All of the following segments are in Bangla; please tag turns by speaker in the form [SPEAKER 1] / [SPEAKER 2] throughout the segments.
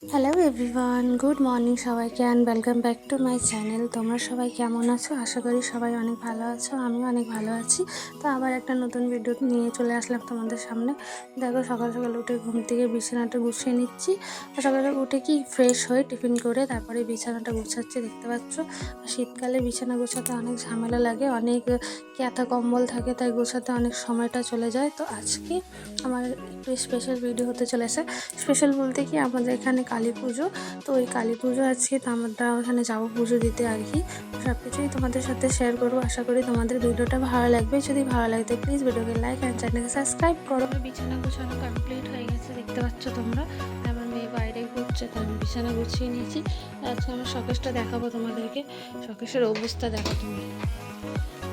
[SPEAKER 1] হ্যালো এভরিওয়ান, গুড মর্নিং সবাইকে and welcome back to my channel. তোমরা সবাই কেমন আছো? আশা করি সবাই অনেক ভালো আছো, আমিও অনেক ভালো আছি। তো আবার একটা নতুন ভিডিও নিয়ে চলে আসলাম তোমাদের সামনে। দেখো, সকাল সকাল উঠে ঘুম থেকে বিছানাটা গুছিয়ে নিচ্ছি। সকালে উঠে কি ফ্রেশ হয়ে টিফিন করে তারপরে বিছানাটা গুছাচ্ছি, দেখতে পাচ্ছ। শীতকালে বিছানা গোছাতে অনেক ঝামেলা লাগে, অনেক ক্যাথা কম্বল থাকে, তাই গোছাতে অনেক সময়টা চলে যায়। তো আজকে আমার একটু স্পেশাল ভিডিও হতে চলেছে। স্পেশাল বলতে কি, আমাদের এখানে কালী পুজো, তো ওই কালী পুজো আছে, তো আমরা ওখানে যাবো পুজো দিতে আর কি। সব কিছুই তোমাদের সাথে শেয়ার করবো। আশা করি তোমাদের ভিডিওটা ভালো লাগবে। যদি ভালো লাগে প্লিজ ভিডিওকে লাইক অ্যান্ড চ্যানেলকে সাবস্ক্রাইব করো। বিছানা গোছানো কমপ্লিট হয়ে গেছে, দেখতে পাচ্ছ তোমরা। আমার মেয়ে বাইরে ঘুরছে, তো আমি বিছানা গুছিয়ে নিয়েছি। আজকে আমার শকেসটা দেখাবো তোমাদেরকে। শকেসের অবস্থা দেখো তুমি,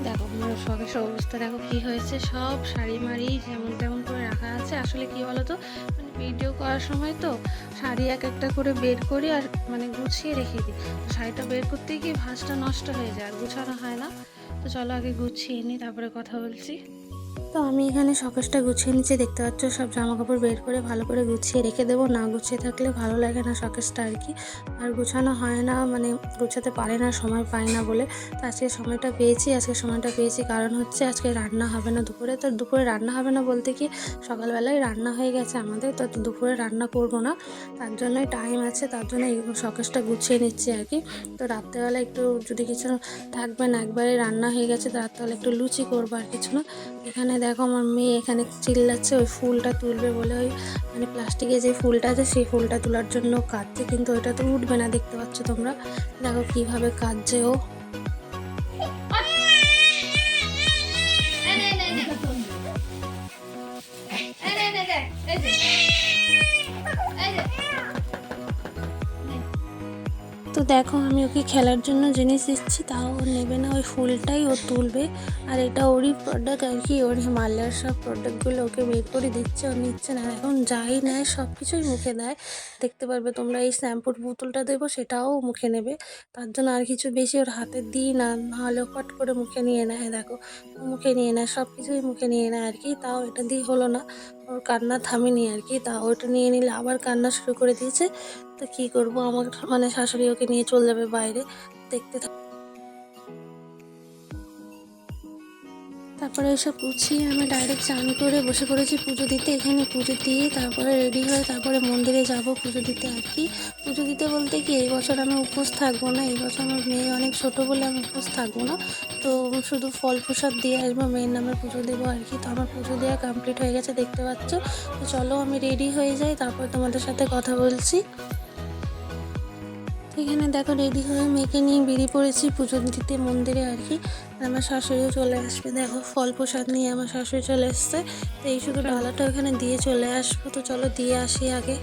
[SPEAKER 1] দেখো আমার শখের অবস্থা দেখো কি হয়েছে। সব শাড়ি মাড়ি যেমন তেমন করে রাখা আছে। আসলে কি বলো তো, মানে ভিডিও করার সময় তো শাড়ি এক একটা করে বের করি আর মানে গুছিয়ে রেখে দিই। তো শাড়িটা বের করতে গিয়ে ভাঁজটা নষ্ট হয়ে যায়, আর গুছানো হয় না। তো চলো আগে গুছিয়ে নিই, তারপরে কথা বলছি। তো আমি এখানে শকেসটা গুছিয়ে নিচ্ছি, দেখতে পাচ্ছ। সব জামা কাপড় বের করে ভালো করে গুছিয়ে রেখে দেবো, না গুছিয়ে থাকলে ভালো লাগে না শকেসটা আর কি। আর গুছানো হয় না, মানে গুছাতে পারে না, সময় পায় না বলে। তো আজকে সময়টা পেয়েছি, কারণ হচ্ছে আজকে রান্না হবে না দুপুরে। তো দুপুরে রান্না হবে না বলতে কি, সকালবেলায় রান্না হয়ে গেছে আমাদের, তো দুপুরে রান্না করব না। তার জন্যই টাইম আছে, তার জন্য এই শকেসটা গুছিয়ে নিচ্ছি আর কি। তো রাত্রেবেলা একটু যদি কিছু থাকবে না, একবারে রান্না হয়ে গেছে, তো রাত্রেবেলা একটু লুচি করবো আর কিছু না। এখানে দেখো আমার মেয়ে এখানে চিল্লাচ্ছে ওই ফুলটা তুলবে বলে। ওই মানে প্লাস্টিকে যে ফুলটা আছে সেই ফুলটা তোলার জন্য কাঁদছে, কিন্তু ওইটা তো উঠবে না, দেখতে পাচ্ছ তোমরা। দেখো কিভাবে কাঁদছে ও। তো দেখো, আমি ওকে খেলার জন্য জিনিস দিচ্ছি, তাও ও নেবে না, ওই ফুলটাই ও তুলবে। আর এটা ওরই প্রোডাক্ট আর কি, ওর হিমালয়ার সব প্রোডাক্টগুলো ওকে বের করে দিচ্ছে, ও নিচ্ছে না। এখন যাই নেয় সব কিছুই মুখে দেয়, দেখতে পারবে তোমরা। এই শ্যাম্পুর বোতলটা দেবো, সেটাও মুখে নেবে। তার জন্য আর কিছু বেশি ওর হাতে দিই না, নাহলে ফট করে মুখে নিয়ে নেয়। দেখো, ও মুখে নিয়ে নেয়, সব কিছুই মুখে নিয়ে নেয় আর কি। তাও এটা দিয়ে হলো না, ওর কান্না থামেনি আর কি। তা ওটা নিয়ে নিলে আবার কান্না শুরু করে দিয়েছে। তো কী করবো, আমার মানে শাশুড়ি ওকে নিয়ে চলে যাবে বাইরে, দেখতে তারপরে এসব গুছিয়ে আমি ডাইরেক্ট চান করে বসে পড়েছি পুজো দিতে। এখানে পুজো দিয়ে তারপরে রেডি হয়ে তারপরে মন্দিরে যাব পুজো দিতে আর কি। পুজো দিতে বলতে কি, এই বছর আমি উপোস থাকবো না। এই বছর আমার মেয়ে অনেক ছোটো বলে আমি উপোস থাকবো না। তো শুধু ফল প্রসাদ দিয়ে আসবো, মেয়ের নামে পুজো দেবো আর কি। তো আমার পুজো দেওয়া কমপ্লিট হয়ে গেছে, দেখতে পাচ্ছ। তো চলো আমি রেডি হয়ে যাই, তারপর তোমাদের সাথে কথা বলছি। এখানে দেখো রেডি হয়ে মেয়েকে নিয়ে বেরিয়ে পড়েছি পুজো দিতে মন্দিরে আর কি। আমার শাশুড়িও চলে আসবে, দেখো ফল প্রসাদ নিয়ে আমার শাশুড়ি চলে এসছে। তো এই শুধু ডালাটা ওখানে দিয়ে চলে আসবো। তো চলো দিয়ে আসি আগে,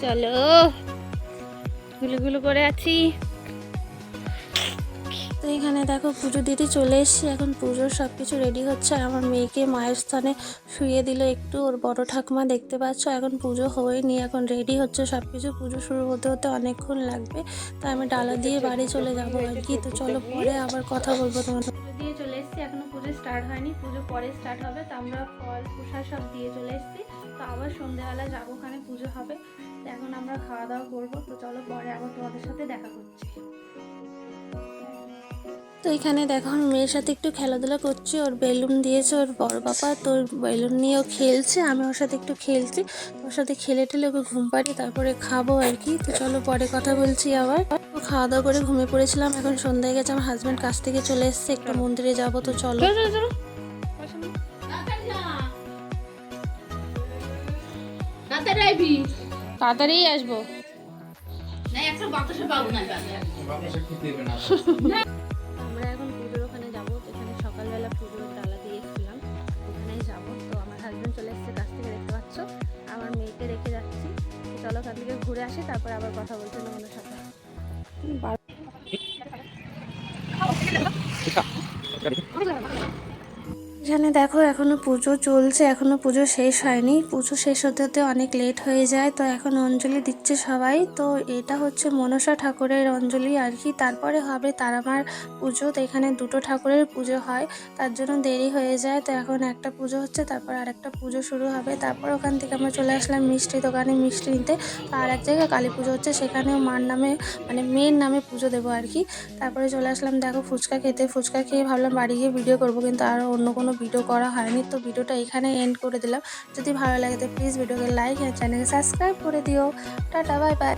[SPEAKER 1] চলো। গুলুগুলু করে আছি। তো এখানে দেখো পুজো দিতে চলে এসেছি, এখন পুজোর সব কিছু রেডি হচ্ছে। আর আমার মেয়েকে মায়ের স্থানে শুয়ে দিল একটু, ওর বড় ঠাকুমা, দেখতে পাচ্ছ। এখন পুজো হয়নি, এখন রেডি হচ্ছে সব কিছু। পুজো শুরু হতে হতে অনেকক্ষণ লাগবে, তাই আমি ডালা দিয়ে বাড়ি চলে যাবো আর কি। তো চলো পরে আবার কথা বলবো তোমাদের। পুজো দিয়ে চলে এসেছি, এখনো পুজো স্টার্ট হয়নি, পুজো পরে স্টার্ট হবে। তো আমরা ফল প্রসাদ সব দিয়ে চলে এসেছি। তো আবার সন্ধ্যেবেলা যাবো, ওখানে পুজো হবে। তো এখন আমরা খাওয়া দাওয়া করবো। তো চলো পরে আবার তোমাদের সাথে দেখা করছি। তো এখানে দেখো আমার মেয়ের সাথে একটু খেলাধুলা করছি, ওর বেলুন দিয়েছে ওর বড় পাপা, তো ওর বেলুন নিয়ে ও খেলছে, আমি ওর সাথে একটু খেলছি। ওর সাথে খেলে টেলে ওকে ঘুম পাড়ি, তারপরে খাবো আর কি। তো চলো পরে কথা বলছি আবার। তো খাওয়া দাওয়া করে ঘুমিয়ে পড়েছিলাম, এখন সন্ধ্যা হয়ে গেছে, আমার হাজব্যান্ড কাছ থেকে চলে এসছে, একটু মন্দিরে যাবো। তো চলো, তাড়াতাড়ি আসবো। আমরা এখন পুজোর ওখানে যাবো, যেখানে সকালবেলা পুজোর ডালা দিয়ে এসেছিলাম, ওখানেই যাবো। তো আমার হাজব্যান্ড চলে এসেছে কাছ থেকে, দেখতে পাচ্ছ। আমার মেয়েকে রেখে যাচ্ছি। চলো ওখান থেকে ঘুরে আসি, তারপরে আবার কথা বলছি তোমাদের সাথে। এখানে দেখো এখনো পুজো চলছে, এখনো পুজো শেষ হয়নি। পুজো শেষ হতে হতে অনেক লেট হয়ে যায়। তো এখন অঞ্জলি দিচ্ছে সবাই। তো এটা হচ্ছে মনসা ঠাকুরের অঞ্জলি আর কি। তারপরে হবে তারামার পুজো। তো এখানে দুটো ঠাকুরের পুজো হয়, তার জন্য দেরি হয়ে যায়। তো এখন একটা পুজো হচ্ছে, তারপর আরেকটা পুজো শুরু হবে। তারপর ওখান থেকে আমরা চলে আসলাম মিষ্টি দোকানে মিষ্টি নিতে। তো আর এক জায়গায় কালী পুজো হচ্ছে, সেখানেও মার নামে মানে মেয়ের নামে পুজো দেবো আর কি। তারপরে চলে আসলাম দেখো ফুচকা খেতে। ফুচকা খেয়ে ভাবলাম বাড়ি গিয়ে ভিডিও করবো, কিন্তু আর অন্য কোনো ভিডিও করা হয়নি। তো ভিডিওটা এখানে এন্ড করে দিলাম। যদি ভালো লাগে তো প্লিজ ভিডিওকে লাইক আর চ্যানেলকে সাবস্ক্রাইব করে দিও। Tata, bye bye.